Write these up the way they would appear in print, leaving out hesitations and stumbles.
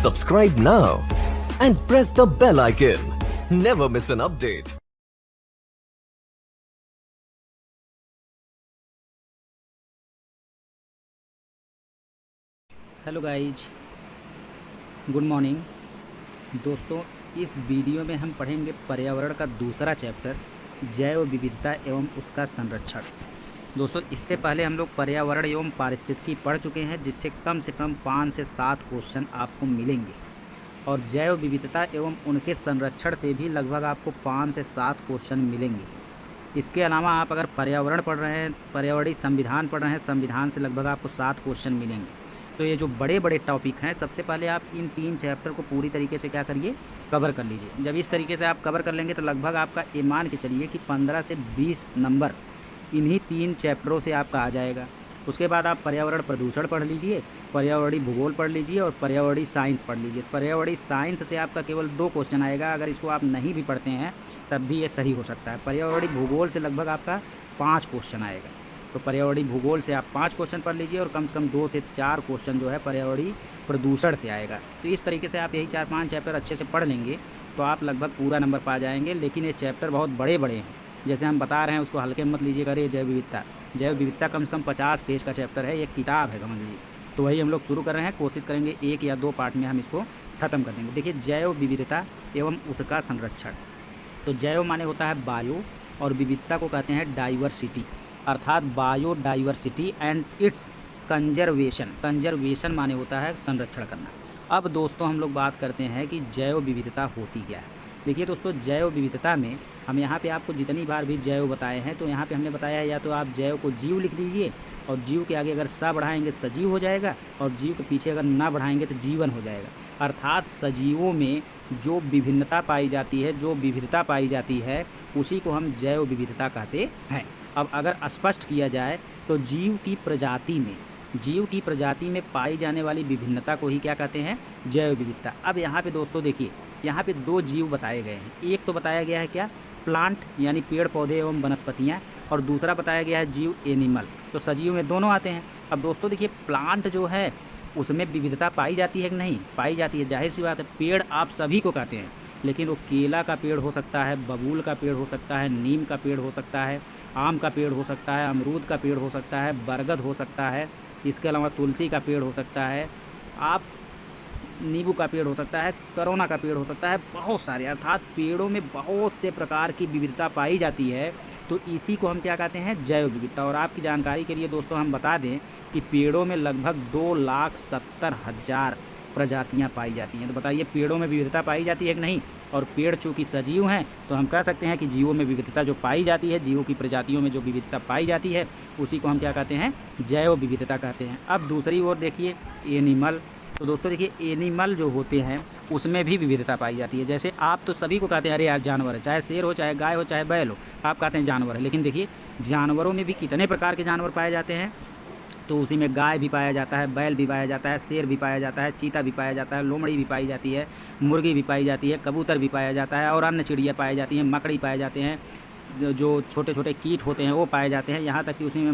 Subscribe now and press the bell icon. Never miss an update. Hello guys, good morning दोस्तों। इस video में हम पढ़ेंगे पर्यावरण का दूसरा चैप्टर, जैव विविधता एवं उसका संरक्षण। दोस्तों, इससे पहले हम लोग पर्यावरण एवं पारिस्थितिकी पढ़ चुके हैं, जिससे कम से कम 5 से 7 क्वेश्चन आपको मिलेंगे, और जैव विविधता एवं उनके संरक्षण से भी लगभग आपको 5 से 7 क्वेश्चन मिलेंगे। इसके अलावा आप अगर पर्यावरण पढ़ रहे हैं, पर्यावरणीय संविधान पढ़ रहे हैं, संविधान से लगभग आपको 7 क्वेश्चन मिलेंगे। तो ये जो बड़े बड़े टॉपिक हैं, सबसे पहले आप इन 3 चैप्टर को पूरी तरीके से क्या करिए, कवर कर लीजिए। जब इस तरीके से आप कवर कर लेंगे तो लगभग आपका ये मान के चलिए कि 15 से 20 नंबर इन्हीं 3 चैप्टरों से आपका आ जाएगा। उसके बाद आप पर्यावरण प्रदूषण पढ़ लीजिए, पर्यावरणीय भूगोल पढ़ लीजिए और पर्यावरणीय साइंस पढ़ लीजिए। पर्यावरणीय साइंस से आपका केवल 2 क्वेश्चन आएगा। अगर इसको आप नहीं भी पढ़ते हैं तब भी ये सही हो सकता है। पर्यावरणीय भूगोल से लगभग आपका 5 क्वेश्चन आएगा। तो पर्यावरणीय भूगोल से आप 5 क्वेश्चन पढ़ लीजिए और कम से कम 2 से 4 क्वेश्चन जो है पर्यावरणीय प्रदूषण से आएगा। तो इस तरीके से आप यही 4-5 चैप्टर अच्छे से पढ़ लेंगे तो आप लगभग पूरा नंबर पा जाएंगे। लेकिन ये चैप्टर बहुत बड़े बड़े हैं, जैसे हम बता रहे हैं, उसको हल्के मत लीजिएगा। ये जैव विविधता कम से कम 50 पेज का चैप्टर है, एक किताब है समझ लीजिए। तो वही हम लोग शुरू कर रहे हैं, कोशिश करेंगे 1 या 2 पार्ट में हम इसको ख़त्म कर देंगे। देखिए, जैव विविधता एवं उसका संरक्षण। तो जैव माने होता है बायो, और विविधता को कहते हैं डाइवर्सिटी, अर्थात बायोडाइवर्सिटी एंड इट्स कंजर्वेशन माने होता है संरक्षण करना। अब दोस्तों हम लोग बात करते हैं कि जैव विविधता होती क्या है। देखिए दोस्तों, जैव विविधता में हम यहाँ पे आपको जितनी बार भी जैव बताए हैं, तो यहाँ पे हमने बताया है या तो आप जैव को जीव लिख लीजिए, और जीव के आगे अगर सा बढ़ाएंगे सजीव हो जाएगा, और जीव के पीछे अगर ना बढ़ाएंगे तो जीवन हो जाएगा। अर्थात सजीवों में जो विभिन्नता पाई जाती है, जो विविधता पाई जाती है, उसी को हम जैव विविधता कहते हैं। अब अगर स्पष्ट किया जाए तो जीव की प्रजाति में पाई जाने वाली विभिन्नता को ही क्या कहते हैं, जैव विविधता। अब यहाँ पे दोस्तों देखिए, यहाँ पे 2 जीव बताए गए हैं। एक तो बताया गया है क्या, प्लांट यानी पेड़ पौधे एवं वनस्पतियाँ, और दूसरा बताया गया है जीव एनिमल। तो सजीव में दोनों आते हैं। अब दोस्तों देखिए, प्लांट जो है उसमें विविधता पाई जाती है कि नहीं, पाई जाती है। जाहिर सी बात है, पेड़ आप सभी को कहते हैं, लेकिन वो केला का पेड़ हो सकता है, बबूल का पेड़ हो सकता है, नीम का पेड़ हो सकता है, आम का पेड़ हो सकता है, अमरूद का पेड़ हो सकता है, बरगद हो सकता है, इसके अलावा तुलसी का पेड़ हो सकता है, आप नींबू का पेड़ हो सकता है, करोना का पेड़ हो सकता है, बहुत सारे। अर्थात पेड़ों में बहुत से प्रकार की विविधता पाई जाती है। तो इसी को हम क्या कहते हैं, जैव विविधता। और आपकी जानकारी के लिए दोस्तों हम बता दें कि पेड़ों में लगभग 2,70,000 प्रजातियां पाई जाती हैं। तो बताइए, पेड़ों में विविधता पाई जाती है कि नहीं। और पेड़ चूँकि सजीव हैं, तो हम कह सकते हैं कि जीवों में विविधता जो पाई जाती है, जीवों की प्रजातियों में जो विविधता पाई जाती है, उसी को हम क्या कहते हैं, जैव विविधता कहते हैं। अब दूसरी ओर देखिए, एनिमल। तो दोस्तों देखिए, एनिमल जो होते हैं उसमें भी विविधता पाई जाती है। जैसे आप तो सभी को कहते हैं अरे यार जानवर है, चाहे शेर हो, चाहे गाय हो, चाहे बैल हो, आप कहते हैं जानवर है। लेकिन देखिए, जानवरों में भी कितने प्रकार के जानवर पाए जाते हैं। तो उसी में गाय भी पाया जाता है, बैल भी पाया जाता है, शेर भी पाया जाता है, चीता भी पाया जाता है, लोमड़ी भी पाई जाती है, मुर्गी भी पाई जाती है, कबूतर भी पाया जाता है, और अन्य चिड़िया पाई जाती हैं, मकड़ी पाए जाते हैं, जो छोटे छोटे कीट होते हैं वो पाए जाते हैं। यहाँ तक कि उसी में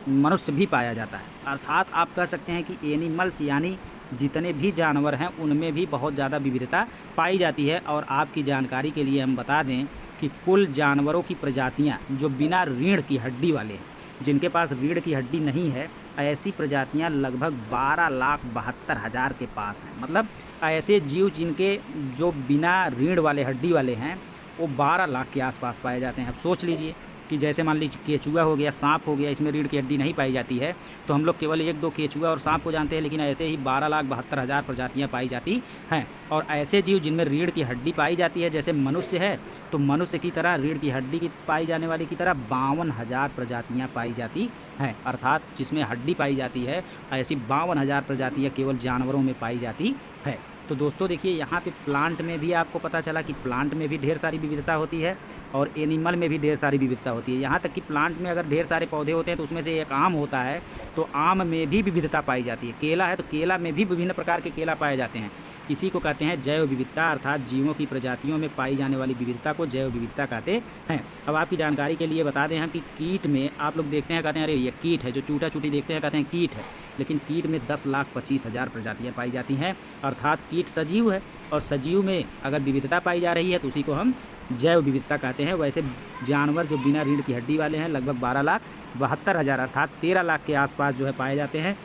मनुष्य भी पाया जाता है। अर्थात आप कह सकते हैं कि एनिमल्स यानी जितने भी जानवर हैं उनमें भी बहुत ज़्यादा विविधता पाई जाती है। और आपकी जानकारी के लिए हम बता दें कि कुल जानवरों की प्रजातियाँ जो बिना रीढ़ की हड्डी वाले हैं, जिनके पास रीढ़ की हड्डी नहीं है, ऐसी प्रजातियां लगभग 12,72,000 के पास हैं। मतलब ऐसे जीव जिनके जो बिना रीढ़ वाले हड्डी वाले हैं वो 12 लाख के आसपास पाए जाते हैं। अब सोच लीजिए कि जैसे मान लीजिए केचुआ हो गया, सांप हो गया, इसमें रीढ़ की हड्डी नहीं पाई जाती है, तो हम लोग केवल 1-2 केचुआ और सांप को जानते हैं, लेकिन ऐसे ही 12,72,000 प्रजातियां पाई जाती हैं। और ऐसे जीव जिनमें रीढ़ की हड्डी पाई जाती है, जैसे मनुष्य है, तो मनुष्य की तरह रीढ़ की हड्डी की पाई जाने वाली की तरह 52,000 प्रजातियां पाई जाती हैं। अर्थात जिसमें हड्डी पाई जाती है, ऐसी 52,000 प्रजातियां केवल जानवरों में पाई जाती है। तो दोस्तों देखिए, यहाँ पे प्लांट में भी आपको पता चला कि प्लांट में भी ढेर सारी विविधता होती है, और एनिमल में भी ढेर सारी विविधता होती है। यहाँ तक कि प्लांट में अगर ढेर सारे पौधे होते हैं तो उसमें से एक आम होता है, तो आम में भी विविधता पाई जाती है। केला है तो केला में भी विभिन्न प्रकार के केला पाए जाते हैं। इसी को कहते हैं जैव विविधता, अर्थात जीवों की प्रजातियों में पाई जाने वाली विविधता को जैव विविधता कहते हैं। अब आपकी जानकारी के लिए बता दें हम कि कीट में आप लोग देखते हैं, कहते हैं अरे ये कीट है, जो चूटा चूटी देखते हैं कहते हैं कीट है, लेकिन कीट में 10,25,000 प्रजातियाँ पाई जाती हैं, अर्थात कीट सजीव है और सजीव में अगर विविधता पाई जा रही है तो उसी को हम जैव विविधता कहते हैं। वैसे जानवर जो बिना रीढ़ की हड्डी वाले हैं लगभग 12,72,000 अर्थात 13 लाख के आसपास जो है पाए जाते हैं।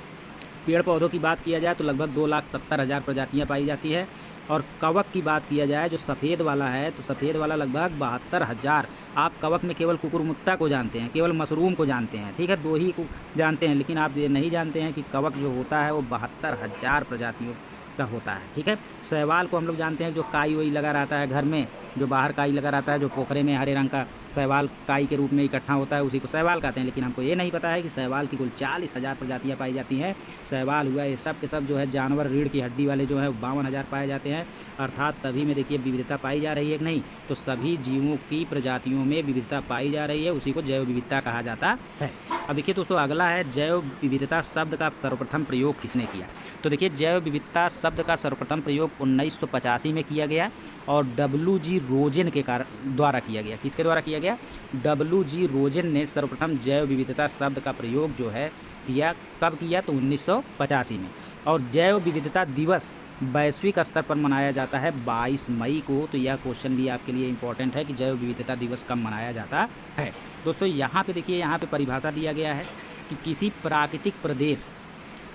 पेड़ पौधों की बात किया जाए तो लगभग 2,70,000 प्रजातियाँ पाई जाती है। और कवक की बात किया जाए जो सफ़ेद वाला है तो सफ़ेद वाला लगभग 72,000। आप कवक में केवल कुकुरमुत्ता को जानते हैं, केवल मशरूम को जानते हैं, ठीक है, 2 ही को जानते हैं, लेकिन आप ये नहीं जानते हैं कि कवक जो होता है वो 72,000 प्रजातियों का होता है, ठीक है। शैवाल को हम लोग जानते हैं जो काई वही लगा रहता है घर में, जो बाहर काई लगा रहता है, जो पोखरे में हरे रंग का शैवाल काई के रूप में इकट्ठा होता है, उसी को शैवाल कहते हैं। लेकिन हमको ये नहीं पता है कि शैवाल की कुल 40,000 प्रजातियाँ पाई जाती हैं। शैवाल हुआ ये सब के सब जो है जानवर रीढ़ की हड्डी वाले जो है 52,000 पाए जाते हैं, अर्थात सभी में देखिए विविधता पाई जा रही है कि नहीं, तो सभी जीवों की प्रजातियों में विविधता पाई जा रही है, उसी को जैव विविधता कहा जाता है। अब देखिए दोस्तों अगला है जैव विविधता शब्द का सर्वप्रथम प्रयोग किसने किया। तो देखिए जैव विविधता शब्द का सर्वप्रथम प्रयोग 1985 में किया गया और WG रोजेन के द्वारा किया गया। किसके द्वारा किया गया? WG रोजेन ने सर्वप्रथम जैव विविधता शब्द का प्रयोग जो है किया। कब किया? तो 1985 में। और जैव विविधता दिवस वैश्विक स्तर पर मनाया जाता है 22 मई को। तो यह क्वेश्चन भी आपके लिए इम्पोर्टेंट है कि जैव विविधता दिवस कब मनाया जाता है। दोस्तों यहाँ पे देखिए, यहाँ पे परिभाषा दिया गया है कि किसी प्राकृतिक प्रदेश,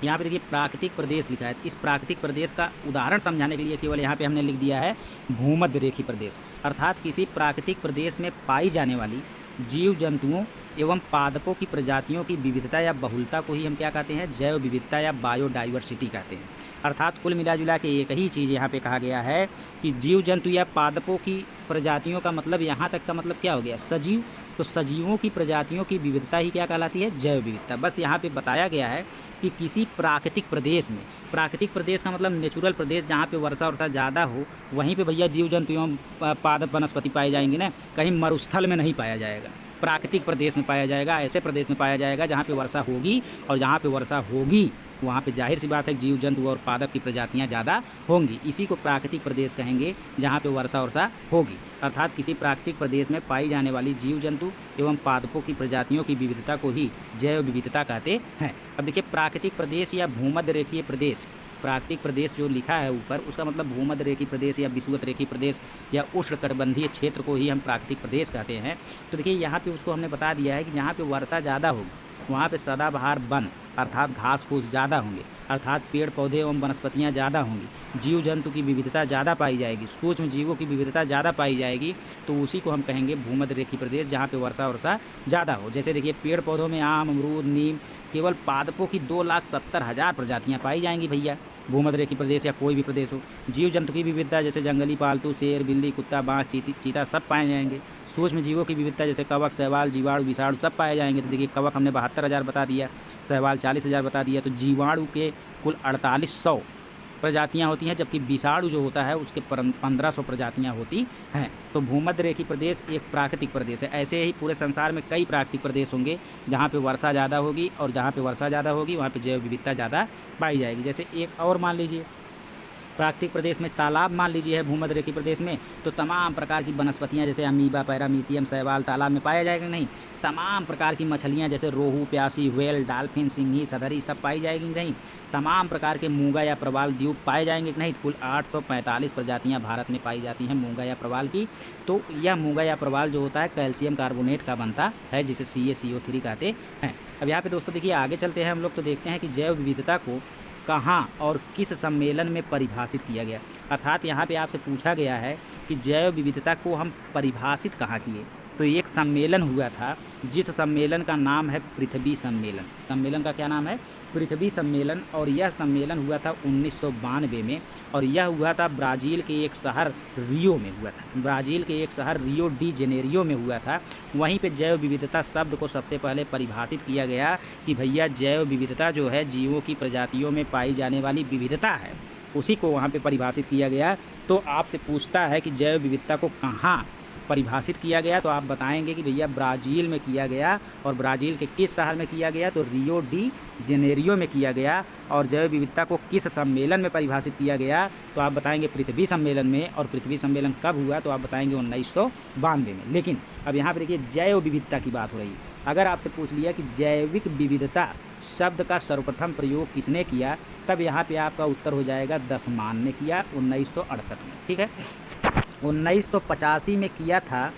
यहाँ पे देखिए प्राकृतिक प्रदेश लिखा है, इस प्राकृतिक प्रदेश का उदाहरण समझाने के लिए केवल यहाँ पे हमने लिख दिया है भूमध्य रेखीय प्रदेश, अर्थात किसी प्राकृतिक प्रदेश में पाई जाने वाली जीव जंतुओं एवं पादपों की प्रजातियों की विविधता या बहुलता को ही हम क्या कहते हैं? जैव विविधता या बायोडाइवर्सिटी कहते हैं। अर्थात कुल मिला जुला के एक ही चीज़ यहाँ पे कहा गया है कि जीव जंतु या पादपों की प्रजातियों का मतलब यहाँ तक का मतलब क्या हो गया? सजीव। तो सजीवों की प्रजातियों की विविधता ही क्या कहलाती है? जैव विविधता। बस यहाँ पे बताया गया है कि किसी प्राकृतिक प्रदेश में, प्राकृतिक प्रदेश का मतलब नेचुरल प्रदेश जहाँ पे वर्षा वर्षा ज़्यादा हो, वहीं पे भैया जीव जंतु एवं पादप वनस्पति पाए जाएंगे ना, कहीं मरुस्थल में नहीं पाया जाएगा, प्राकृतिक प्रदेश में पाया जाएगा। ऐसे प्रदेश में पाया जाएगा जहाँ पे वर्षा होगी, और जहाँ पे वर्षा होगी वहाँ पे जाहिर सी बात है जीव जंतु और पादप की प्रजातियाँ ज़्यादा होंगी। इसी को प्राकृतिक प्रदेश कहेंगे जहाँ पे वर्षा वर्षा होगी। अर्थात किसी प्राकृतिक प्रदेश में पाई जाने वाली जीव जंतु एवं पादपों की प्रजातियों की विविधता को ही जैव विविधता कहते हैं। अब देखिए प्राकृतिक प्रदेश या भूमध्य रेखीय प्रदेश, प्राकृतिक प्रदेश जो लिखा है ऊपर उसका मतलब भूमध्य रेखीय प्रदेश या विषुवत रेखीय प्रदेश या उष्णकटिबंधीय क्षेत्र को ही हम प्राकृतिक प्रदेश कहते हैं। तो देखिए यहाँ पे उसको हमने बता दिया है कि जहाँ पे वर्षा ज़्यादा होगी वहाँ पे सदाबहार वन अर्थात घास फूस ज़्यादा होंगे, अर्थात पेड़ पौधे एवं वनस्पतियाँ ज़्यादा होंगी, जीव जंतु की विविधता ज़्यादा पाई जाएगी, सूक्ष्म जीवों की विविधता ज़्यादा पाई जाएगी, तो उसी को हम कहेंगे भूमध्य रेखीय प्रदेश जहाँ पे वर्षा वर्षा ज़्यादा हो। जैसे देखिए पेड़ पौधों में आम, अमरूद, नीम, केवल पादपों की 2,70,000 प्रजातियाँ पाई जाएंगी भैया, भूमध्य रेखीय प्रदेश या कोई भी प्रदेश हो। जीव जंतु की विविधता जैसे जंगली पालतू शेर, बिल्ली, कुत्ता, बाघ, चीता सब पाए जाएंगे। सूक्ष्म जीवों की विविधता जैसे कवक, शैवाल, जीवाणु, विषाणु सब पाए जाएंगे। तो देखिए कवक हमने 72,000 बता दिया, शैवाल 40,000 बता दिया, तो जीवाणु के कुल 4,800 प्रजातियां होती हैं, जबकि विषाणु जो होता है उसके 1,500 प्रजातियां होती हैं। तो भूमध्य रेखीय प्रदेश एक प्राकृतिक प्रदेश है। ऐसे ही पूरे संसार में कई प्राकृतिक प्रदेश होंगे जहाँ पे वर्षा ज़्यादा होगी, और जहाँ पे वर्षा ज़्यादा होगी वहाँ पे जैव विविधता ज़्यादा पाई जाएगी। जैसे एक और मान लीजिए प्राकृतिक प्रदेश में तालाब मान लीजिए है भूमध्य रेखीय प्रदेश में, तो तमाम प्रकार की वनस्पतियाँ जैसे अमीबा, पैरामीशियम, शैवाल तालाब में पाया जाएगा नहीं। तमाम प्रकार की मछलियाँ जैसे रोहू, प्यासी, व्हेल, डॉल्फिन, सिंघी, सदरी सब पाई जाएगी नहीं। तमाम प्रकार के मूंगा या प्रवाल द्वीप पाए जाएंगे कि नहीं। कुल 845 प्रजातियाँ भारत में पाई जाती हैं मूंगा या प्रवाल की। तो यह मूंगा या प्रवाल जो होता है कैल्शियम कार्बोनेट का बनता है, जिसे CaCO3 कहते हैं। अब यहाँ पे दोस्तों देखिए आगे चलते हैं हम लोग, तो देखते हैं कि जैव विविधता को कहाँ और किस सम्मेलन में परिभाषित किया गया। अर्थात यहाँ पे आपसे पूछा गया है कि जैव विविधता को हम परिभाषित कहाँ किए। तो एक सम्मेलन हुआ था जिस सम्मेलन का नाम है पृथ्वी सम्मेलन। सम्मेलन का क्या नाम है? पृथ्वी सम्मेलन। और यह सम्मेलन हुआ था 1992 में, और यह हुआ था ब्राज़ील के एक शहर रियो में हुआ था। ब्राज़ील के एक शहर रियो डी जेनेरियो में हुआ था। वहीं पे जैव विविधता शब्द को सबसे पहले परिभाषित किया गया कि भैया जैव विविधता जो है जीवों की प्रजातियों में पाई जाने वाली विविधता है, उसी को वहाँ पे परिभाषित किया गया। तो आपसे पूछता है कि जैव विविधता को कहाँ परिभाषित किया गया, तो आप बताएंगे कि भैया ब्राज़ील में किया गया, और ब्राज़ील के किस शहर में किया गया, तो रियो डी जेनेरियो में किया गया। और जैव विविधता को किस सम्मेलन में परिभाषित किया गया, तो आप बताएंगे पृथ्वी सम्मेलन में। और पृथ्वी सम्मेलन कब हुआ, तो आप बताएंगे 1992 में। लेकिन अब यहाँ पर देखिए जैव विविधता की बात हो रही है। अगर आपसे पूछ लिया कि जैविक विविधता शब्द का सर्वप्रथम प्रयोग किसने किया, तब यहाँ पे आपका उत्तर हो जाएगा दसमान ने किया 1968 में। ठीक है, 1985 में किया था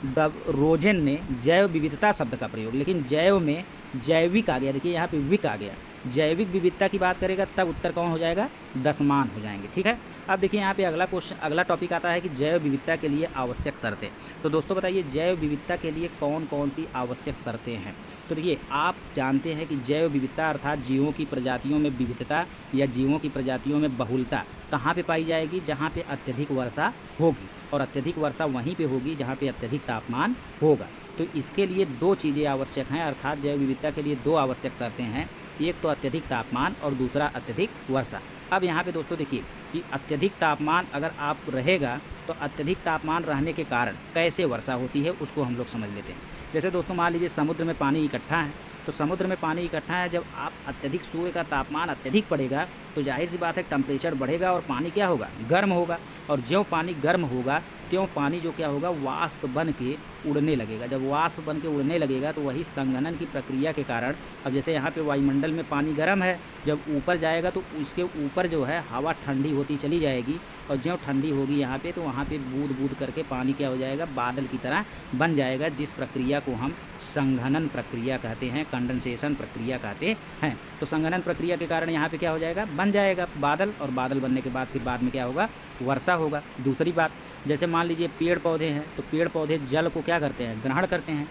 रोजेन ने जैव विविधता शब्द का प्रयोग, लेकिन जैव में जैविक आ गया। देखिए यहाँ पे विक आ गया। जैविक विविधता की बात करेगा तब उत्तर कौन हो जाएगा, दसमान हो जाएंगे। ठीक है, अब देखिए यहाँ पे अगला क्वेश्चन, अगला टॉपिक आता है कि जैव विविधता के लिए आवश्यक शर्तें। तो दोस्तों बताइए जैव विविधता के लिए कौन कौन सी आवश्यक शर्तें हैं। तो देखिए आप जानते हैं कि जैव विविधता अर्थात जीवों की प्रजातियों में विविधता या जीवों की प्रजातियों में बहुलता कहाँ पे पाई जाएगी, जहाँ पे अत्यधिक वर्षा होगी। और अत्यधिक वर्षा वहीं पे होगी जहाँ पे अत्यधिक तापमान होगा। तो इसके लिए दो चीज़ें आवश्यक हैं, अर्थात जैव विविधता के लिए दो आवश्यक शर्तें हैं, एक तो अत्यधिक तापमान और दूसरा अत्यधिक वर्षा। अब यहाँ पे दोस्तों देखिए कि अत्यधिक तापमान अगर आप रहेगा तो अत्यधिक तापमान रहने के कारण कैसे वर्षा होती है उसको हम लोग समझ लेते हैं। जैसे दोस्तों मान लीजिए समुद्र में पानी इकट्ठा है, तो समुद्र में पानी इकट्ठा है, जब आप अत्यधिक सूर्य का तापमान अत्यधिक पड़ेगा तो जाहिर सी बात है टेम्परेचर बढ़ेगा और पानी क्या होगा, गर्म होगा। और ज्यों पानी गर्म होगा त्यों पानी जो क्या होगा, वाष्प बन के उड़ने लगेगा। जब वाष्प बन के उड़ने लगेगा तो वही संघनन की प्रक्रिया के कारण, अब जैसे यहाँ पे वायुमंडल में पानी गर्म है, जब ऊपर जाएगा तो उसके ऊपर जो है हवा ठंडी होती चली जाएगी, और ज्यों ठंडी होगी यहाँ पे तो वहाँ पे बूंद बूंद करके पानी क्या हो जाएगा, बादल की तरह बन जाएगा, जिस प्रक्रिया को हम संघनन प्रक्रिया कहते हैं, कंडेंसेशन प्रक्रिया कहते हैं। तो संघनन प्रक्रिया के कारण यहाँ पे क्या हो जाएगा, बन जाएगा बादल, और बादल बनने के बाद फिर बाद में क्या होगा, वर्षा होगा। दूसरी बात, जैसे मान लीजिए पेड़ पौधे हैं, तो पेड़ पौधे जल को क्या करते हैं, ग्रहण करते हैं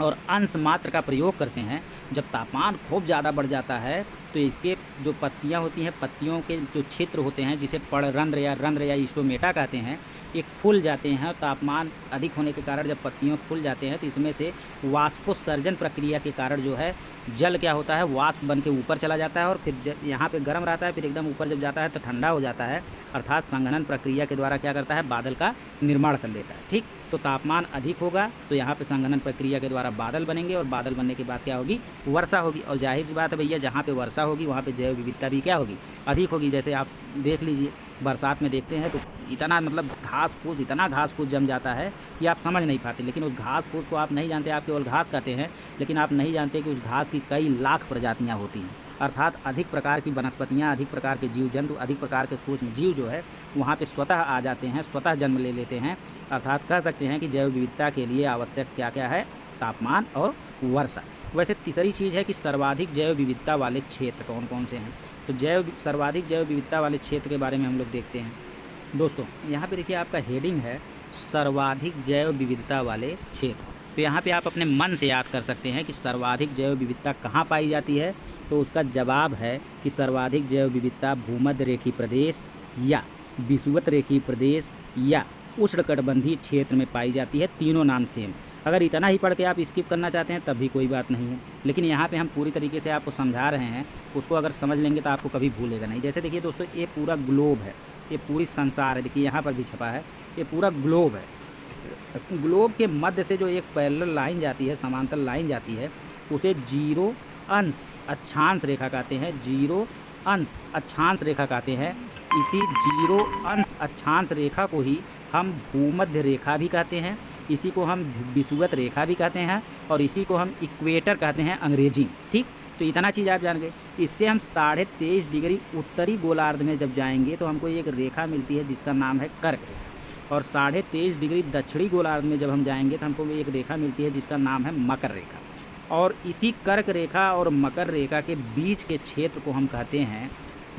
और अंश मात्र का प्रयोग करते हैं। जब तापमान खूब ज़्यादा बढ़ जाता है तो इसके जो पत्तियां होती हैं, पत्तियों के जो क्षेत्र होते हैं जिसे पर्णरंध्र या स्टोमेटा कहते हैं, ये फूल जाते हैं। तापमान अधिक होने के कारण जब पत्तियों फूल जाते हैं तो इसमें से वाष्पोत्सर्जन प्रक्रिया के कारण जो है जल क्या होता है, वाष्प बन के ऊपर चला जाता है, और फिर यहाँ पे गर्म रहता है, फिर एकदम ऊपर जब जाता है तो ठंडा हो जाता है, अर्थात संघनन प्रक्रिया के द्वारा क्या करता है, बादल का निर्माण कर लेता है। ठीक, तो तापमान अधिक होगा तो यहाँ पे संघनन प्रक्रिया के द्वारा बादल बनेंगे, और बादल बनने के बाद क्या होगी, वर्षा होगी। और जाहिर सी बात है भैया जहाँ पे वर्षा होगी वहाँ पे जैव विविधता भी क्या होगी, अधिक होगी। जैसे आप देख लीजिए बरसात में देखते हैं तो इतना मतलब घास फूस, इतना घास फूस जम जाता है कि आप समझ नहीं पाते। लेकिन उस घास फूस को आप नहीं जानते, आप केवल घास कहते हैं, लेकिन आप नहीं जानते कि उस घास की कई लाख प्रजातियाँ होती हैं। अर्थात अधिक प्रकार की वनस्पतियाँ, अधिक प्रकार के जीव जंतु, अधिक प्रकार के सूक्ष्म जीव जो है वहाँ पे स्वतः आ जाते हैं, स्वतः जन्म ले लेते हैं। अर्थात कह सकते हैं कि जैव विविधता के लिए आवश्यक क्या क्या है, तापमान और वर्षा। वैसे तीसरी चीज़ है कि सर्वाधिक जैव विविधता वाले क्षेत्र कौन कौन से हैं। तो सर्वाधिक जैव विविधता वाले क्षेत्र के बारे में हम लोग देखते हैं। दोस्तों यहाँ पे देखिए आपका हेडिंग है सर्वाधिक जैव विविधता वाले क्षेत्र। तो यहाँ पे आप अपने मन से याद कर सकते हैं कि सर्वाधिक जैव विविधता कहाँ पाई जाती है। तो उसका जवाब है कि सर्वाधिक जैव विविधता भूमध्य रेखीय प्रदेश या विषुवत रेखीय प्रदेश या उष्णकटिबंधीय क्षेत्र में पाई जाती है। तीनों नाम सेम। अगर इतना ही पढ़ के आप स्किप करना चाहते हैं तब भी कोई बात नहीं है, लेकिन यहाँ पे हम पूरी तरीके से आपको समझा रहे हैं, उसको अगर समझ लेंगे तो आपको कभी भूलेगा नहीं। जैसे देखिए दोस्तों, ये पूरा ग्लोब है, ये पूरी संसार है, देखिए यहाँ पर भी छपा है, ये पूरा ग्लोब है। ग्लोब के मध्य से जो एक पैरेलल लाइन जाती है, समांतर लाइन जाती है, उसे जीरो अंश अक्षांश रेखा कहते हैं। जीरो अंश अक्षांश रेखा कहते हैं। इसी जीरो अंश अक्षांश रेखा को ही हम भूमध्य रेखा भी कहते हैं, इसी को हम विषुवत रेखा भी कहते हैं, और इसी को हम इक्वेटर कहते हैं अंग्रेजी। ठीक, तो इतना चीज़ आप जान गए। इससे हम 23.5 डिग्री उत्तरी गोलार्ध में जब जाएंगे तो हमको एक रेखा मिलती है जिसका नाम है कर्क रेखा, और 23.5 डिग्री दक्षिणी गोलार्ध में जब हम जाएंगे तो हमको एक रेखा मिलती है जिसका नाम है मकर रेखा। और इसी कर्क रेखा और मकर रेखा के बीच के क्षेत्र को हम कहते हैं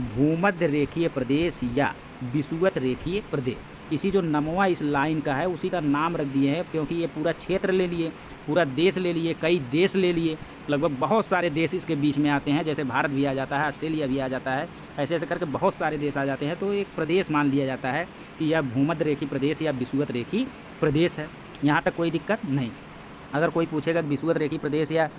भूमध्य रेखीय प्रदेश या विषुवत रेखीय प्रदेश। इसी जो नमवा इस लाइन का है उसी का नाम रख दिए हैं, क्योंकि ये पूरा क्षेत्र ले लिए, पूरा देश ले लिए, कई देश ले लिए, लगभग बहुत सारे देश इसके बीच में आते हैं। जैसे भारत भी आ जाता है, ऑस्ट्रेलिया भी आ जाता है, ऐसे ऐसे करके बहुत सारे देश आ जाते हैं। तो एक प्रदेश मान लिया जाता है कि यह भूमध्य रेखीय प्रदेश या विषुवत रेखीय प्रदेश है। यहाँ तक कोई दिक्कत नहीं। अगर कोई पूछेगा विषुवत रेखीय प्रदेश या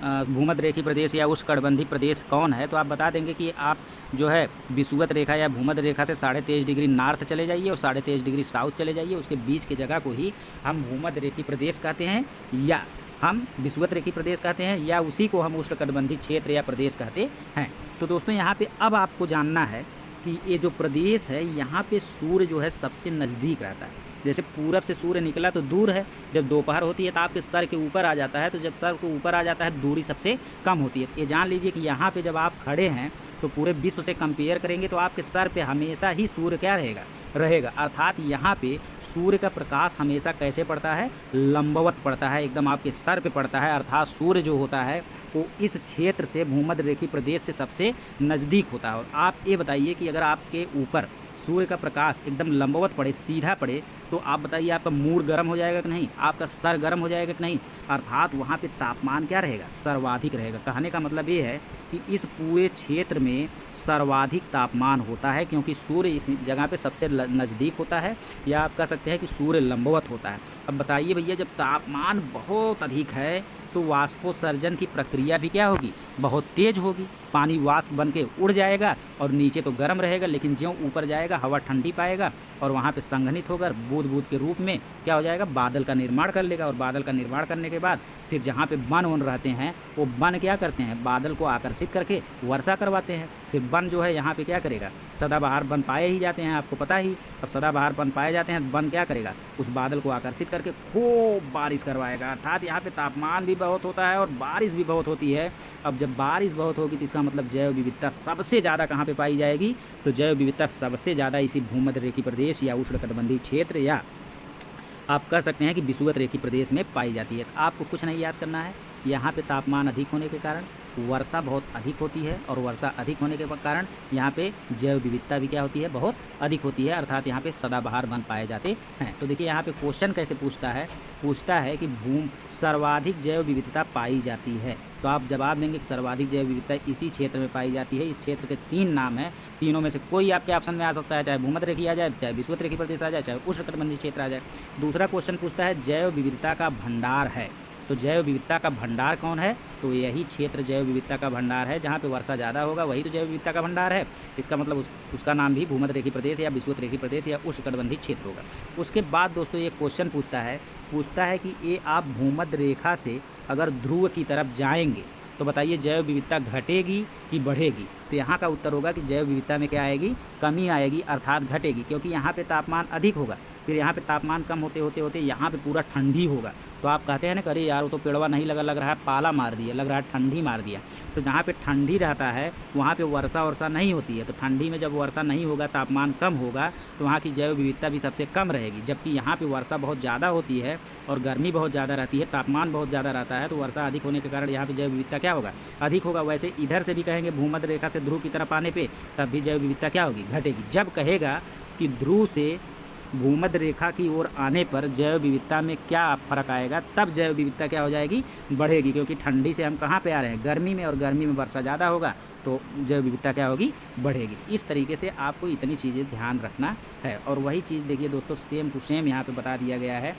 भूमध्य रेखीय प्रदेश या उष्णकटिबंधीय प्रदेश कौन है, तो आप बता देंगे कि आप जो है विषुवत रेखा या भूमध्य रेखा से 23.5 डिग्री नॉर्थ चले जाइए और 23.5 डिग्री साउथ चले जाइए। उसके बीच की जगह को ही हम भूमध्य रेखीय प्रदेश कहते हैं, या हम विषुवत रेखीय प्रदेश कहते हैं, या उसी को हम उष्णकटिबंधीय क्षेत्र या प्रदेश कहते हैं। तो दोस्तों यहाँ पे अब आपको जानना है कि ये जो प्रदेश है यहाँ पे सूर्य जो है सबसे नज़दीक रहता है। जैसे पूरब से सूर्य निकला तो दूर है, जब दोपहर होती है तो आपके सर के ऊपर आ जाता है, तो जब सर के ऊपर आ जाता है दूरी सबसे कम होती है। ये जान लीजिए कि यहाँ पे जब आप खड़े हैं तो पूरे विश्व से कंपेयर करेंगे तो आपके सर पे हमेशा ही सूर्य क्या रहेगा, अर्थात यहाँ पे सूर्य का प्रकाश हमेशा कैसे पड़ता है, लंबवत पड़ता है, एकदम आपके सर पे पड़ता है। अर्थात सूर्य जो होता है वो इस क्षेत्र से भूमध्य रेखीय प्रदेश से सबसे नज़दीक होता है। और आप ये बताइए कि अगर आपके ऊपर सूर्य का प्रकाश एकदम लंबवत पड़े, सीधा पड़े, तो आप बताइए आपका मूड गर्म हो जाएगा कि नहीं, आपका सर गर्म हो जाएगा कि नहीं। अर्थात वहाँ पे तापमान क्या रहेगा, सर्वाधिक रहेगा। कहने का मतलब ये है कि इस पूरे क्षेत्र में सर्वाधिक तापमान होता है, क्योंकि सूर्य इस जगह पे सबसे नज़दीक होता है, या आप कह सकते हैं कि सूर्य लंबवत होता है। अब बताइए भैया, जब तापमान बहुत अधिक है तो वाष्पोत्सर्जन की प्रक्रिया भी क्या होगी, बहुत तेज होगी। पानी वाष्प बन के उड़ जाएगा और नीचे तो गर्म रहेगा, लेकिन ज्यों ऊपर जाएगा हवा ठंडी पाएगा और वहाँ पे संघनित होकर बूंद बूंद के रूप में क्या हो जाएगा, बादल का निर्माण कर लेगा। और बादल का निर्माण करने के बाद फिर जहाँ पे वन वन रहते हैं वो वन क्या करते हैं, बादल को आकर्षित करके वर्षा करवाते हैं। फिर वन जो है यहाँ पे क्या करेगा, सदाबहार वन पाए ही जाते हैं, आपको पता ही। अब सदाबहार वन पाए जाते हैं, वन क्या करेगा, उस बादल को आकर्षित करके खूब बारिश करवाएगा। अर्थात यहाँ पे तापमान भी बहुत होता है और बारिश भी बहुत होती है। अब जब बारिश बहुत होगी तो इसका मतलब जैव विविधता सबसे ज़्यादा कहाँ पे पाई जाएगी, तो जैव विविधता सबसे ज़्यादा इसी भूमध्य रेखीय प्रदेश या उष्णकटिबंधीय क्षेत्र, या आप कह सकते हैं कि विषुवत रेखीय प्रदेश में पाई जाती है। तो आपको कुछ नहीं याद करना है, यहाँ पे तापमान अधिक होने के कारण वर्षा बहुत अधिक होती है, और वर्षा अधिक होने के कारण यहाँ पे जैव विविधता भी क्या होती है, बहुत अधिक होती है। अर्थात यहाँ पे सदाबहार वन पाए जाते हैं। तो देखिए यहाँ पे क्वेश्चन कैसे पूछता है कि सर्वाधिक जैव विविधता पाई जाती है, तो आप जवाब देंगे कि सर्वाधिक जैव विविधता इसी क्षेत्र में पाई जाती है। इस क्षेत्र के 3 नाम हैं, तीनों में से कोई आपके ऑप्शन में आ सकता है, चाहे भूमध्य रेखीय आ जाए, चाहे विषुवत रेखीय प्रदेश आ जाए, चाहे उष्णकटिबंधीय क्षेत्र आ जाए। दूसरा क्वेश्चन पूछता है जैव विविधता का भंडार है, तो जैव विविधता का भंडार कौन है, तो यही क्षेत्र जैव विविधता का भंडार है। जहाँ पे वर्षा ज़्यादा होगा वही तो जैव विविधता का भंडार है। इसका मतलब उसका नाम भी भूमध्य रेखीय प्रदेश या विषुवत रेखीय प्रदेश या उष्णकटिबंधीय क्षेत्र होगा। उसके बाद दोस्तों ये क्वेश्चन पूछता है कि ये आप भूमध्य रेखा से अगर ध्रुव की तरफ जाएंगे तो बताइए जैव विविधता घटेगी कि बढ़ेगी। तो यहाँ का उत्तर होगा कि जैव विविधता में क्या आएगी, कमी आएगी, अर्थात घटेगी, क्योंकि यहाँ पे तापमान अधिक होगा। फिर यहाँ पे तापमान कम होते होते यहाँ पे पूरा ठंडी होगा। तो आप कहते हैं ना, अरे यार वो तो पेड़वा नहीं लग रहा है, पाला मार दिया, लग रहा है ठंडी मार दिया। तो जहाँ पे ठंडी रहता है वहाँ पे वर्षा नहीं होती है। तो ठंडी में जब वर्षा नहीं होगा, तापमान कम होगा, तो वहाँ की जैव विविधता भी सबसे कम रहेगी। जबकि यहाँ पे वर्षा बहुत ज़्यादा होती है और गर्मी बहुत ज़्यादा रहती है, तापमान बहुत ज़्यादा रहता है, तो वर्षा अधिक होने के कारण यहाँ पे जैव विविधता क्या होगा, अधिक होगा। वैसे इधर से भी कहेंगे भूमध्य रेखा से ध्रुव की तरफ आने पे, तब भी जैव विविधता क्या होगी, घटेगी। जब कहेगा कि ध्रुव से भूमध्य रेखा की ओर आने पर जैव विविधता में क्या फ़र्क आएगा, तब जैव विविधता क्या हो जाएगी, बढ़ेगी। क्योंकि ठंडी से हम कहाँ पे आ रहे हैं, गर्मी में, और गर्मी में वर्षा ज़्यादा होगा तो जैव विविधता क्या होगी, बढ़ेगी। इस तरीके से आपको इतनी चीज़ें ध्यान रखना है। और वही चीज़ देखिए दोस्तों, सेम टू सेम यहाँ पे बता दिया गया है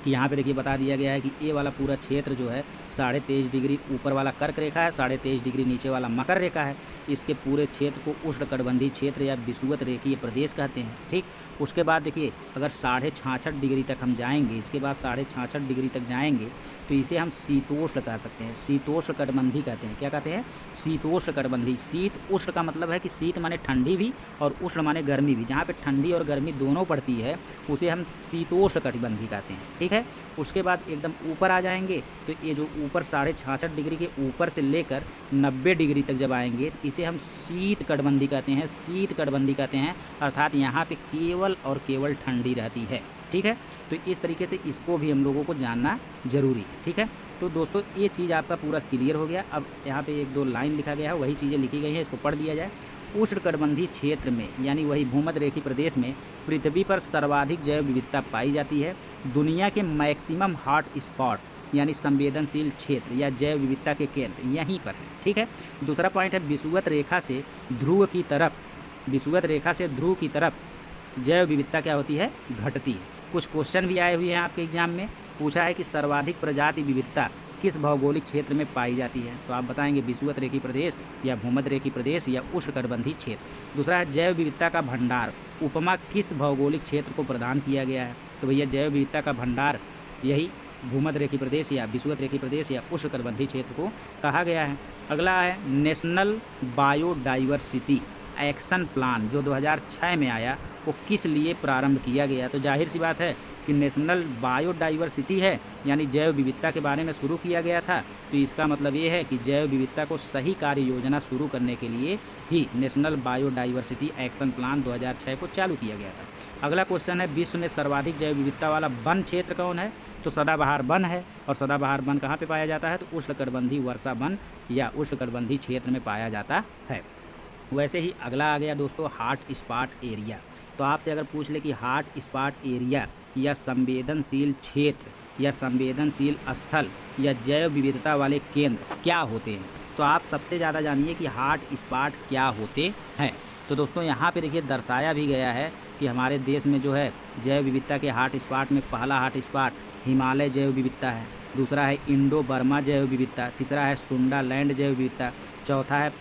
कि यहाँ पे देखिए बता दिया गया है कि ये वाला पूरा क्षेत्र जो है 23.5 डिग्री ऊपर वाला कर्क रेखा है, 23.5 डिग्री नीचे वाला मकर रेखा है। इसके पूरे क्षेत्र को उष्णकटिबंधीय क्षेत्र या विषुवत रेखीय प्रदेश कहते हैं। ठीक, उसके बाद देखिए अगर 66.5 डिग्री तक हम जाएंगे, इसके बाद 66.5 डिग्री तक जाएंगे तो इसे हम शीतोष्ण कह सकते हैं, शीतोष्ण कटिबंधी कहते हैं। क्या कहते हैं, शीतोष्ण कटिबंधी। शीत उष्ण का मतलब है कि शीत माने ठंडी भी और उष्ण माने गर्मी भी। जहाँ पे ठंडी और गर्मी दोनों पड़ती है उसे हम शीतोष्ण कटिबंधी कहते हैं। ठीक है, उसके बाद एकदम ऊपर आ जाएंगे तो ये जो ऊपर 66.5 डिग्री के ऊपर से लेकर 90 डिग्री तक जब आएंगे तो इसे हम शीत कटिबंधी कहते हैं, शीत कटिबंधी कहते हैं। अर्थात यहाँ पे केवल और केवल ठंडी रहती है। ठीक है, तो इस तरीके से इसको भी हम लोगों को जानना जरूरी है। ठीक है, तो दोस्तों ये चीज़ आपका पूरा क्लियर हो गया। अब यहाँ पे 1-2 लाइन लिखा गया है, वही चीज़ें लिखी गई हैं, इसको पढ़ लिया जाए। उष्णकटिबंधीय क्षेत्र में यानी वही भूमध्य रेखीय प्रदेश में पृथ्वी पर सर्वाधिक जैव विविधता पाई जाती है। दुनिया के मैक्सिमम हॉट स्पॉट यानी संवेदनशील क्षेत्र या जैव विविधता के केंद्र यहीं पर है। ठीक है, दूसरा पॉइंट है विषुवत रेखा से ध्रुव की तरफ जैव विविधता क्या होती है, घटती है। कुछ क्वेश्चन भी आए हुए हैं आपके एग्जाम में, पूछा है कि सर्वाधिक प्रजाति विविधता किस भौगोलिक क्षेत्र में पाई जाती है? तो आप बताएंगे विषुवत रेखीय प्रदेश या भूमध्य रेखीय प्रदेश या उष्णकटिबंधीय क्षेत्र। दूसरा है जैव विविधता का भंडार उपमा किस भौगोलिक क्षेत्र को प्रदान किया गया है? तो भैया जैव विविधता का भंडार यही भूमध्य रेखीय प्रदेश या विषुवत रेखीय प्रदेश या उष्णकटिबंधीय क्षेत्र को कहा गया है। अगला है नेशनल बायोडाइवर्सिटी एक्शन प्लान जो 2006 में आया, वो किस लिए प्रारंभ किया गया? तो जाहिर सी बात है कि नेशनल बायोडाइवर्सिटी है यानी जैव विविधता के बारे में शुरू किया गया था, तो इसका मतलब ये है कि जैव विविधता को सही कार्य योजना शुरू करने के लिए ही नेशनल बायोडाइवर्सिटी एक्शन प्लान 2006 को चालू किया गया था। अगला क्वेश्चन है विश्व में सर्वाधिक जैव विविधता वाला वन क्षेत्र कौन है? तो सदाबहार वन है। और सदाबहार वन कहाँ पे पाया जाता है? तो उष्णकटिबंधीय वर्षा वन या उष्णकटिबंधीय क्षेत्र में पाया जाता है। वैसे ही अगला आ गया दोस्तों हॉट स्पॉट एरिया। तो आपसे अगर पूछ ले कि हॉट स्पॉट एरिया या संवेदनशील क्षेत्र या संवेदनशील स्थल या जैव विविधता वाले केंद्र क्या होते हैं, तो आप सबसे ज़्यादा जानिए कि हॉट स्पॉट क्या होते हैं। तो दोस्तों यहाँ पे देखिए दर्शाया भी गया है कि हमारे देश में जो है जैव विविधता के हॉट स्पॉट में पहला हॉट स्पॉट हिमालय जैव विविधता है, दूसरा है इंडो बर्मा जैव विविधता, तीसरा है सुंडालैंड जैव विविधता, चौथा है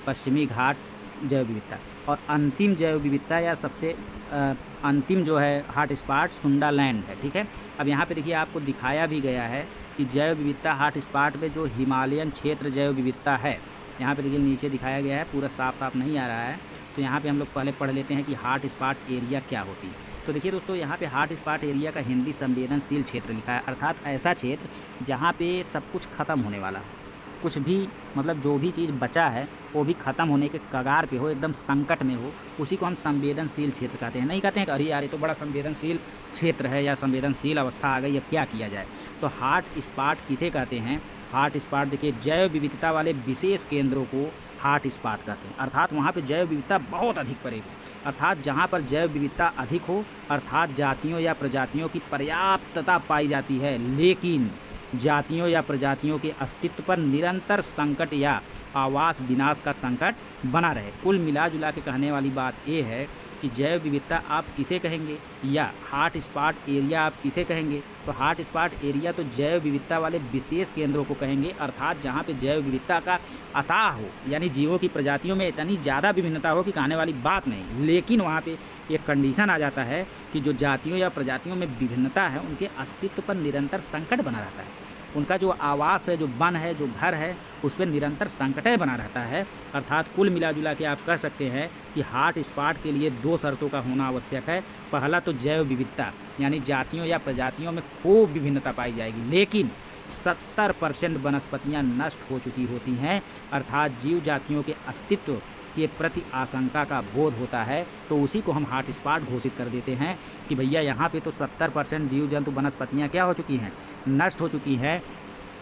पश्चिमी घाट जैव विविधता और अंतिम जैव विविधता या सबसे अंतिम जो है हॉट स्पॉट सुंडालैंड है। ठीक है, अब यहाँ पे देखिए आपको दिखाया भी गया है कि जैव विविधता हॉट स्पॉट में जो हिमालयन क्षेत्र जैव विविधता है, यहाँ पे देखिए नीचे दिखाया गया है, पूरा साफ साफ नहीं आ रहा है। तो यहाँ पे हम लोग पहले पढ़ लेते हैं कि हॉट स्पॉट एरिया क्या होती है। तो देखिए दोस्तों यहाँ पे हॉट स्पॉट एरिया का हिंदी संवेदनशील क्षेत्र लिखा है, अर्थात ऐसा क्षेत्र जहाँ पे सब कुछ ख़त्म होने वाला है, कुछ भी मतलब जो भी चीज़ बचा है वो भी ख़त्म होने के कगार पे हो, एकदम संकट में हो, उसी को हम संवेदनशील क्षेत्र कहते हैं। नहीं कहते हैं कि अरे यार ये तो बड़ा संवेदनशील क्षेत्र है या संवेदनशील अवस्था आ गई, अब क्या किया जाए। तो हॉट स्पॉट किसे कहते हैं? हॉट स्पॉट देखिए जैव विविधता वाले विशेष केंद्रों को हॉट स्पॉट कहते हैं, अर्थात वहाँ पे जैव विविधता बहुत अधिक पड़ेगी, अर्थात जहाँ पर जैव विविधता अधिक हो, अर्थात जातियों या प्रजातियों की पर्याप्तता पाई जाती है, लेकिन जातियों या प्रजातियों के अस्तित्व पर निरंतर संकट या आवास विनाश का संकट बना रहे। कुल मिला जुला के कहने वाली बात ये है कि जैव विविधता आप किसे कहेंगे या हॉट स्पॉट एरिया आप किसे कहेंगे? तो हॉट स्पॉट एरिया तो जैव विविधता वाले विशेष केंद्रों को कहेंगे, अर्थात जहाँ पे जैव विविधता का अथाह हो, यानी जीवों की प्रजातियों में इतनी ज़्यादा विभिन्नता हो कि कहने वाली बात नहीं, लेकिन वहाँ पे एक कंडीशन आ जाता है कि जो जातियों या प्रजातियों में विभिन्नता है उनके अस्तित्व पर निरंतर संकट बना रहता है, उनका जो आवास है, जो वन है, जो घर है, उस पर निरंतर संकट बना रहता है। अर्थात कुल मिला जुला के आप कह सकते हैं कि हॉट स्पॉट के लिए दो शर्तों का होना आवश्यक है। पहला तो जैव विविधता, यानी जातियों या प्रजातियों में खूब विभिन्नता पाई जाएगी, लेकिन 70% वनस्पतियाँ नष्ट हो चुकी होती हैं, अर्थात जीव जातियों के अस्तित्व के प्रति आशंका का बोध होता है, तो उसी को हम हॉट स्पॉट घोषित कर देते हैं कि भैया यहाँ पे तो 70% जीव जंतु वनस्पतियाँ क्या हो चुकी हैं? नष्ट हो चुकी हैं।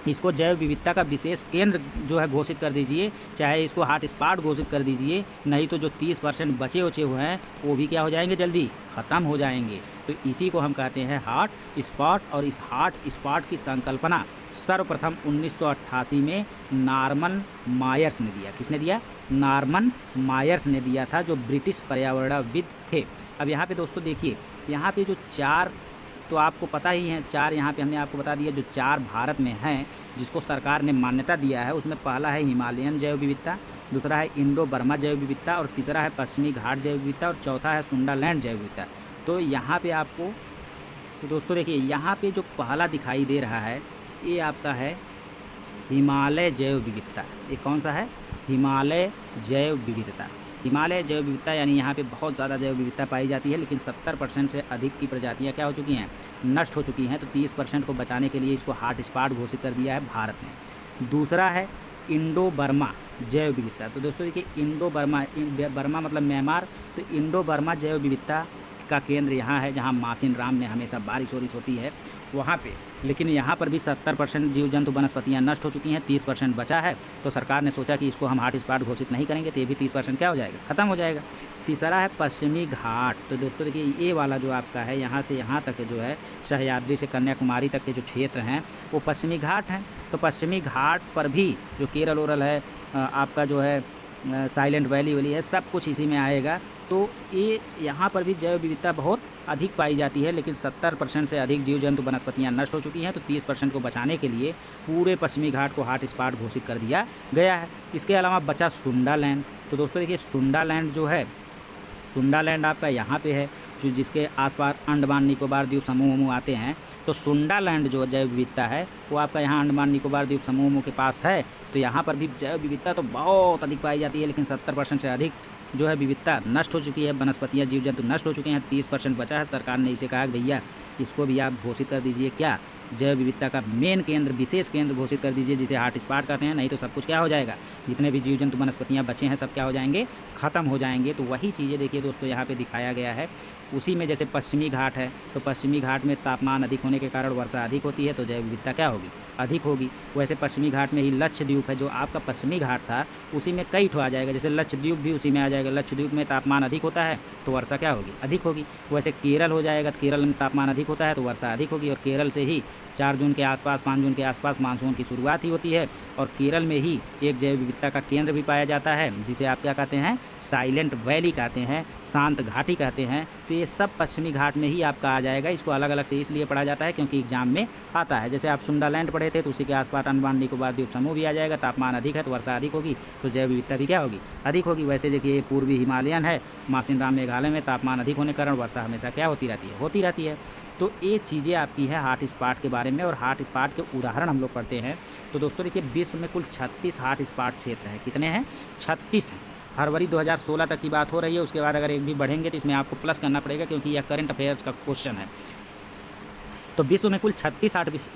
इसको जैव विविधता का विशेष केंद्र जो है घोषित कर दीजिए, चाहे इसको हॉट स्पॉट घोषित कर दीजिए, नहीं तो जो 30% बचे उचे हुए हैं वो भी क्या हो जाएंगे? जल्दी ख़त्म हो जाएंगे। तो इसी को हम कहते हैं हॉट स्पॉट। और इस हॉट स्पॉट की संकल्पना सर्वप्रथम 1988 में नॉर्मन मायर्स ने दिया। किसने दिया? नॉर्मन मायर्स ने दिया था, जो ब्रिटिश पर्यावरणविद थे। अब यहाँ पे दोस्तों देखिए, यहाँ पे जो 4 तो आपको पता ही है, 4 यहाँ पे हमने आपको बता दिया, जो 4 भारत में हैं जिसको सरकार ने मान्यता दिया है, उसमें पहला है हिमालयन जैव विविधता, दूसरा है इंडो बर्मा जैव विविधता और तीसरा है पश्चिमी घाट जैव विविधता और चौथा है सुंडालैंड जैव विविधता। तो यहाँ पे आपको तो दोस्तों देखिए यहाँ पे जो पहला दिखाई दे रहा है ये आपका है हिमालय जैव विविधता। ये कौन सा है? हिमालय जैव विविधता। हिमालय जैव विविधता यानी यहाँ पे बहुत ज़्यादा जैव विविधता पाई जाती है, लेकिन 70% से अधिक की प्रजातियाँ क्या हो चुकी हैं? नष्ट हो चुकी हैं। तो 30% को बचाने के लिए इसको हॉट स्पॉट घोषित कर दिया है भारत ने। दूसरा है इंडो बर्मा जैव विविधता। तो दोस्तों देखिए इंडो बर्मा मतलब म्यांमार, तो इंडो बर्मा जैव विविधता का केंद्र यहाँ है जहाँ मासिन राम में हमेशा बारिश होती है वहाँ पे, लेकिन यहाँ पर भी 70% जीव जंतु वनस्पतियाँ नष्ट हो चुकी हैं, 30% बचा है। तो सरकार ने सोचा कि इसको हम हॉट स्पॉट घोषित नहीं करेंगे तो ये भी 30% क्या हो जाएगा? ख़त्म हो जाएगा। तीसरा है पश्चिमी घाट। तो दोस्तों देखिए ये वाला जो आपका है यहाँ से यहाँ तक जो है सह्याद्री से कन्याकुमारी तक के जो क्षेत्र हैं वो पश्चिमी घाट हैं। तो पश्चिमी घाट पर भी जो केरल ओरल है आपका जो है साइलेंट वैली है, सब कुछ इसी में आएगा। तो ये यहाँ पर भी जैव विविधता बहुत अधिक पाई जाती है, लेकिन 70% से अधिक जीव जंतु वनस्पतियाँ नष्ट हो चुकी हैं। तो 30% को बचाने के लिए पूरे पश्चिमी घाट को हॉटस्पॉट घोषित कर दिया गया है। इसके अलावा बचा सुंडालैंड। तो दोस्तों देखिए, सुंडालैंड जो है, सुंडालैंड आपका यहाँ पे है, जो जिसके आसपास अंडमान निकोबार द्वीप समूह आते हैं। तो सुंडालैंड जो जैव विविधता है वो आपका यहाँ अंडमान निकोबार द्वीप समूह के पास है। तो यहाँ पर भी जैव विविधता तो बहुत अधिक पाई जाती है, लेकिन 70% से अधिक जो है विविधता नष्ट हो चुकी है, वनस्पतियाँ जीव जंतु नष्ट हो चुके हैं। 30% बचा है। सरकार ने इसे कहा भैया इसको भी आप घोषित कर दीजिए, क्या जैव विविधता का मेन केंद्र, विशेष केंद्र घोषित कर दीजिए, जिसे हॉटस्पॉट कहते हैं। नहीं तो सब कुछ क्या हो जाएगा, जितने भी जीव जंतु वनस्पतियाँ बचे हैं सब क्या हो जाएंगे, ख़त्म हो जाएंगे। तो वही चीज़ें देखिए दोस्तों यहाँ पे दिखाया गया है। उसी में जैसे पश्चिमी घाट है, तो पश्चिमी घाट में तापमान अधिक होने के कारण वर्षा अधिक होती है, तो जैव विविधता क्या होगी, अधिक होगी। वैसे पश्चिमी घाट में ही लक्षद्वीप है, जो आपका पश्चिमी घाट था उसी में कई ठो आ जाएगा, जैसे लक्षद्वीप भी उसी में आ जाएगा। लक्षद्वीप में तापमान अधिक होता है तो वर्षा क्या होगी, अधिक होगी। वैसे केरल हो जाएगा, केरल में तापमान अधिक होता है तो वर्षा अधिक होगी। और केरल से ही 4 जून के आसपास, 5 जून के आसपास मानसून की शुरुआत ही होती है। और केरल में ही एक जैव विविधता का केंद्र भी पाया जाता है, जिसे आप क्या कहते हैं, साइलेंट वैली कहते हैं, शांत घाटी कहते हैं। तो ये सब पश्चिमी घाट में ही आपका आ जाएगा। इसको अलग अलग से इसलिए पढ़ा जाता है क्योंकि एग्जाम में आता है। जैसे आप सुंडालैंड पढ़े थे तो उसी के आसपास अंडमान निकोबार द्वीप समूह भी आ जाएगा। तापमान अधिक है तो वर्षा अधिक होगी, तो जैव विविधता भी क्या होगी, अधिक होगी। वैसे देखिए पूर्वी हिमालयन है, मासिनराम मेघालय में तापमान अधिक होने के कारण वर्षा हमेशा क्या होती रहती है, होती रहती है। तो ये चीज़ें आपकी है हॉटस्पॉट के बारे में। और हॉटस्पॉट के उदाहरण हम लोग पढ़ते हैं। तो दोस्तों देखिए, विश्व में कुल 36 हॉटस्पॉट क्षेत्र हैं। कितने हैं, 36 हैं। फरवरी 2016 तक की बात हो रही है। उसके बाद अगर एक भी बढ़ेंगे तो इसमें आपको प्लस करना पड़ेगा, क्योंकि यह करंट अफेयर्स का क्वेश्चन है। तो विश्व में कुल 36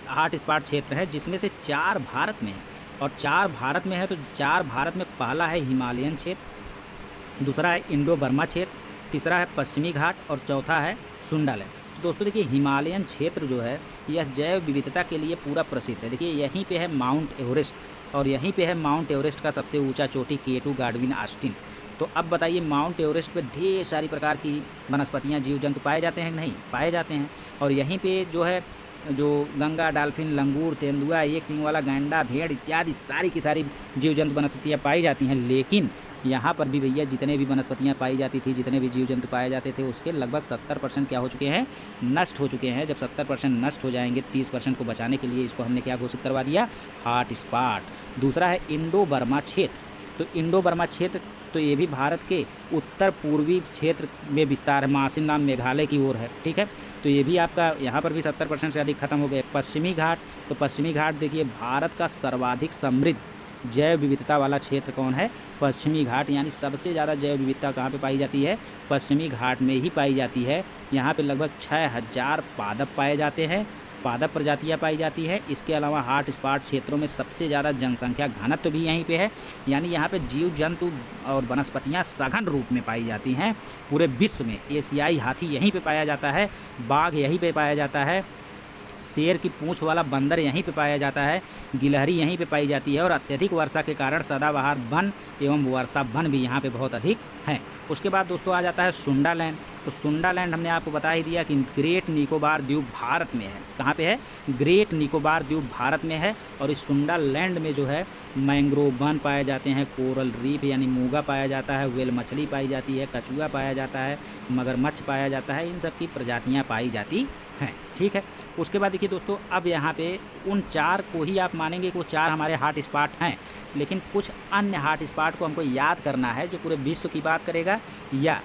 हॉटस्पॉट क्षेत्र है, जिसमें से 4 भारत में है। और 4 भारत में है तो 4 भारत में पहला है हिमालयन क्षेत्र, दूसरा है इंडो बर्मा क्षेत्र, तीसरा है पश्चिमी घाट और चौथा है सुंडालैंड। तो दोस्तों देखिए, हिमालयन क्षेत्र जो है यह जैव विविधता के लिए पूरा प्रसिद्ध है। देखिए यहीं पे है माउंट एवरेस्ट, और यहीं पे है माउंट एवरेस्ट का सबसे ऊंचा चोटी K2 गार्डविन ऑस्टिन। तो अब बताइए, माउंट एवरेस्ट पे ढेर सारी प्रकार की वनस्पतियाँ जीव जंतु पाए जाते हैं, नहीं पाए जाते हैं। और यहीं पे जो है, जो गंगा, डॉल्फिन, लंगूर, तेंदुआ, एक सींग वाला गैंडा, भेड़ इत्यादि सारी की सारी जीव जंतु वनस्पतियाँ पाई जाती हैं। लेकिन यहाँ पर भी भैया जितने भी वनस्पतियाँ पाई जाती थी, जितने भी जीव जंतु पाए जाते थे, उसके लगभग 70% क्या हो चुके हैं, नष्ट हो चुके हैं। जब 70% नष्ट हो जाएंगे, 30% को बचाने के लिए इसको हमने क्या घोषित करवा दिया, हॉटस्पॉट। दूसरा है इंडो बर्मा क्षेत्र। तो इंडो बर्मा क्षेत्र तो ये भी भारत के उत्तर पूर्वी क्षेत्र में विस्तार है, मासिनराम मेघालय की ओर है, ठीक है। तो ये भी आपका यहाँ पर भी 70% से अधिक खत्म हो गए। पश्चिमी घाट, तो पश्चिमी घाट देखिए भारत का सर्वाधिक समृद्ध जैव विविधता वाला क्षेत्र कौन है, पश्चिमी घाट। यानी सबसे ज़्यादा जैव विविधता कहाँ पे पाई जाती है, पश्चिमी घाट में ही पाई जाती है। यहाँ पे लगभग 6000 पादप पाए जाते हैं, पादप प्रजातियाँ पाई जाती है। इसके अलावा हॉटस्पॉट क्षेत्रों में सबसे ज़्यादा जनसंख्या घनत्व भी यहीं पे है। यानी यहाँ पे जीव जंतु और वनस्पतियाँ सघन रूप में पाई जाती हैं पूरे विश्व में। एशियाई हाथी यहीं पे पाया जाता है, बाघ यहीं पे पाया जाता है, शेर की पूंछ वाला बंदर यहीं पे पाया जाता है, गिलहरी यहीं पे पाई जाती है। और अत्यधिक वर्षा के कारण सदाबहार वन एवं वर्षा वन भी यहाँ पे बहुत अधिक हैं। उसके बाद दोस्तों आ जाता है सुंडालैंड। तो सुंडालैंड हमने आपको बता ही दिया कि ग्रेट निकोबार द्वीप भारत में है। कहाँ पे है, ग्रेट निकोबार द्वीप भारत में है। और इस सुंडालैंड में जो है मैंग्रोव वन पाए जाते हैं, कोरल रीफ यानी मूंगा पाया जाता है, व्हेल मछली पाई जाती है, कछुआ पाया जाता है, मगरमच्छ पाया जाता है। इन सब की प्रजातियाँ पाई जाती हैं, ठीक है। उसके बाद देखिए दोस्तों, अब यहाँ पे उन 4 को ही आप मानेंगे कि वो 4 हमारे हॉटस्पॉट हैं, लेकिन कुछ अन्य हॉटस्पॉट को हमको याद करना है जो पूरे विश्व की बात करेगा या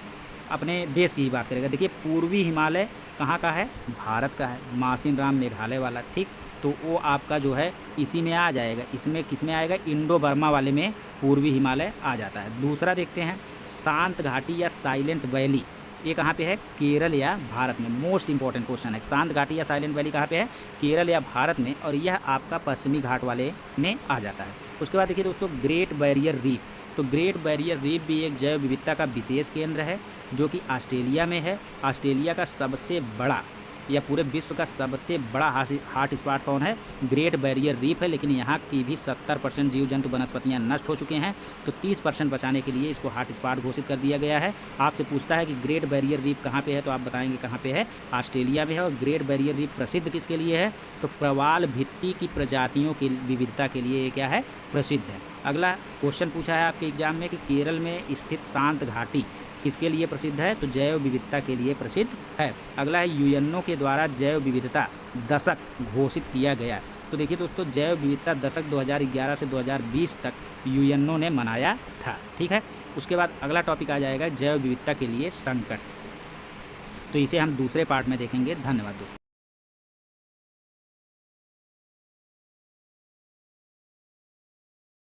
अपने देश की ही बात करेगा। देखिए पूर्वी हिमालय कहाँ का है, भारत का है, मासिनराम मेघालय वाला, ठीक। तो वो आपका जो है इसी में आ जाएगा। इसमें किस में आएगा, इंडो बर्मा वाले में पूर्वी हिमालय आ जाता है। दूसरा देखते हैं शांत घाटी या साइलेंट वैली, ये कहाँ पे है, केरल या भारत में। मोस्ट इंपॉर्टेंट क्वेश्चन है, शांत घाटी या साइलेंट वैली कहाँ पे है, केरल या भारत में। और यह आपका पश्चिमी घाट वाले में आ जाता है। उसके बाद देखिए दोस्तों ग्रेट बैरियर रीफ। तो ग्रेट बैरियर रीफ भी एक जैव विविधता का विशेष केंद्र है, जो कि ऑस्ट्रेलिया में है। ऑस्ट्रेलिया का सबसे बड़ा या पूरे विश्व का सबसे बड़ा हॉटस्पॉट कौन है, ग्रेट बैरियर रीफ है। लेकिन यहाँ की भी 70% जीव जंतु वनस्पतियाँ नष्ट हो चुके हैं। तो 30% बचाने के लिए इसको हॉटस्पॉट घोषित कर दिया गया है। आपसे पूछता है कि ग्रेट बैरियर रीफ कहाँ पे है, तो आप बताएंगे कहाँ पे है, ऑस्ट्रेलिया में है। और ग्रेट बैरियर रीफ प्रसिद्ध किसके लिए है, तो प्रवाल भित्ति की प्रजातियों की विविधता के लिए ये क्या है, प्रसिद्ध है। अगला क्वेश्चन पूछा है आपके एग्जाम में कि केरल में स्थित शांत घाटी किसके लिए प्रसिद्ध है? तो जैव विविधता के लिए प्रसिद्ध है। अगला है यूएनओ के द्वारा जैव विविधता दशक घोषित किया गया। तो देखिए दोस्तों, जैव विविधता दशक 2011 से 2020 तक यूएनओ ने मनाया था। ठीक है, उसके बाद अगला टॉपिक आ जाएगा जैव विविधता के लिए संकट। तो इसे हम दूसरे पार्ट में देखेंगे। धन्यवाद दोस्तों।